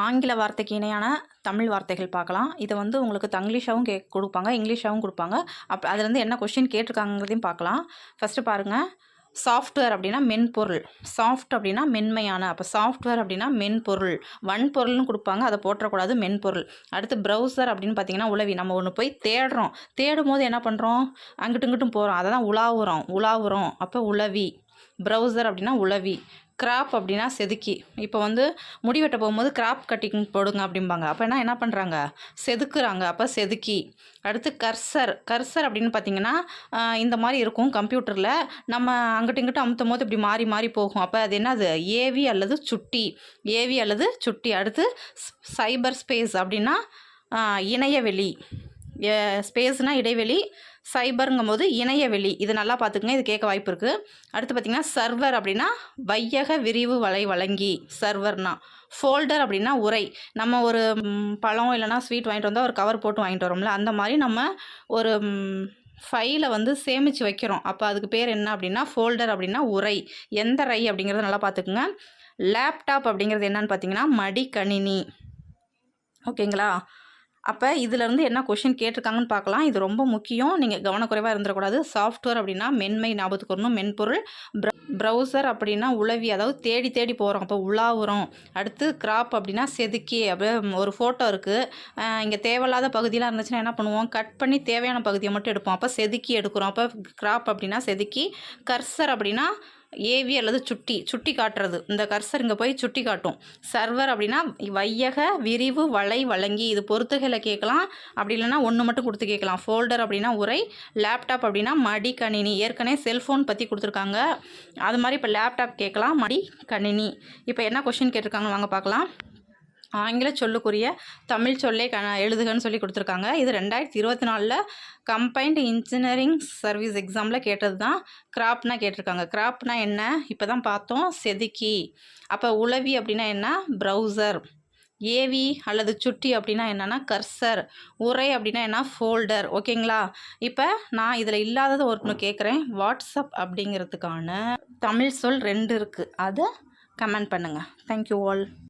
ஆங்கில வார்த்தைக்கு இணையான தமிழ் வார்த்தைகள் பார்க்கலாம். இதை வந்து உங்களுக்கு தங்கிலீஷாகவும் கொடுப்பாங்க, இங்கிலீஷாகவும் கொடுப்பாங்க. அப்போ அதுலேருந்து என்ன கொஷின் கேட்டிருக்காங்கிறதையும் பார்க்கலாம். ஃபஸ்ட்டு பாருங்கள், சாஃப்ட்வேர் அப்படின்னா மென்பொருள், சாஃப்ட் அப்படின்னா மென்மையான, அப்போ சாஃப்ட்வேர் அப்படின்னா மென்பொருள், வன்பொருள்னு கொடுப்பாங்க, அதை போற்றக்கூடாது, மென்பொருள். அடுத்து ப்ரௌசர் அப்படின்னு பார்த்தீங்கன்னா உளவி, நம்ம ஒன்று போய் தேடுறோம், தேடும் போது என்ன பண்ணுறோம், அங்கிட்டும் இங்கிட்டும் போகிறோம், அதை தான் உலாவுறோம், அப்போ உளவி. ப்ரௌசர் அப்படின்னா உளவி. கிராப் அப்படின்னா செதுக்கி, இப்போ வந்து முடிவெட்ட போகும்போது கிராப் கட்டிங் போடுங்க அப்படிம்பாங்க, அப்போ என்ன பண்ணுறாங்க, செதுக்குறாங்க, அப்போ செதுக்கி. அடுத்து கர்சர் அப்படின்னு பார்த்தீங்கன்னா இந்த மாதிரி இருக்கும் கம்ப்யூட்டரில், நம்ம அங்கிட்ட இங்கிட்ட அமுத்தும் போது இப்படி மாறி மாறி போகும், அப்போ அது என்னது, ஏவி அல்லது சுட்டி. அடுத்து சைபர் ஸ்பேஸ் அப்படின்னா இணையவெளி, ஸ்பேஸ்னால் இடைவெளி, சைபருங்கும் போது இணையவெளி. இது நல்லா பார்த்துக்குங்க, இது கேட்க வாய்ப்பு இருக்குது. அடுத்து பார்த்திங்கன்னா சர்வர் அப்படின்னா வையக விரிவு வலை வழங்கி, சர்வர்னா. ஃபோல்டர் அப்படின்னா உரை, நம்ம ஒரு பழம் இல்லைனா ஸ்வீட் வாங்கிட்டு வந்தால் ஒரு கவர் போட்டு வாங்கிட்டு வரோம்ல, அந்த மாதிரி நம்ம ஒரு ஃபைலை வந்து சேமித்து வைக்கிறோம், அப்போ அதுக்கு பேர் என்ன அப்படின்னா ஃபோல்டர் அப்படின்னா உரை. எந்த ரை அப்படிங்கிறத நல்லா பார்த்துக்குங்க. லேப்டாப் அப்படிங்கிறது என்னன்னு பார்த்தீங்கன்னா மடிக்கணினி. ஓகேங்களா? அப்போ இதிலேருந்து என்ன கொஷின் கேட்டிருக்காங்கன்னு பார்க்கலாம். இது ரொம்ப முக்கியம், நீங்கள் கவனக்குறைவாக இருந்துடக்கூடாது. சாஃப்ட்வேர் அப்படின்னா மென்மை, ஞாபகத்துக்கு வரணும், மென்பொருள். ப்ரௌசர் அப்படின்னா உளவி, அதாவது தேடி தேடி போகிறோம், அப்போ உலாவுறோம். அடுத்து கிராப் அப்படின்னா செதுக்கி, அப்படியே ஒரு ஃபோட்டோ இருக்குது, இங்கே தேவையில்லாத பகுதியெலாம் இருந்துச்சுன்னா என்ன பண்ணுவோம், கட் பண்ணி தேவையான பகுதியை மட்டும் எடுப்போம், அப்போ செதுக்கி எடுக்கிறோம், அப்போ கிராப் அப்படின்னா செதுக்கி. கர்சர் அப்படின்னா ஏவி அல்லது சுட்டி காட்டுறது, இந்த கர்சர் இங்கே போய் சுட்டி காட்டும். சர்வர் அப்படின்னா வையக விரிவு வலை வழங்கி, இது பொறுத்துகளை கேட்கலாம், அப்படி இல்லைன்னா ஒன்று மட்டும் கொடுத்து கேட்கலாம். ஃபோல்டர் அப்படின்னா உரை. லேப்டாப் அப்படின்னா மடிக்கணினி, ஏற்கனவே செல்ஃபோன் பற்றி கொடுத்துருக்காங்க, அது மாதிரி இப்போ லேப்டாப் கேட்கலாம், மடிக்கணினி. இப்போ என்ன கொஷின் கேட்டிருக்காங்க வாங்க பார்க்கலாம். ஆங்கில சொல்லுக்குரிய தமிழ் சொல்லை எழுதுகன்னு சொல்லி கொடுத்துருக்காங்க. இது 2024 கம்பைன்டு இன்ஜினியரிங் சர்வீஸ் எக்ஸாமில் கேட்டது தான். கிராப்னா கேட்டிருக்காங்க. கிராப்னா என்ன, இப்போ தான் பார்த்தோம், செதுக்கி. அப்போ உளவி அப்படின்னா என்ன, ப்ரௌசர். ஏவி அல்லது சுட்டி அப்படின்னா என்னென்னா கர்சர். உரை அப்படின்னா என்ன, ஃபோல்டர். ஓகேங்களா? இப்போ நான் இதில் இல்லாதது ஒன்று கேட்குறேன். வாட்ஸ்அப் அப்படிங்கிறதுக்கான தமிழ் சொல் 2 இருக்குது, அதை கமெண்ட் பண்ணுங்கள். Thank you all.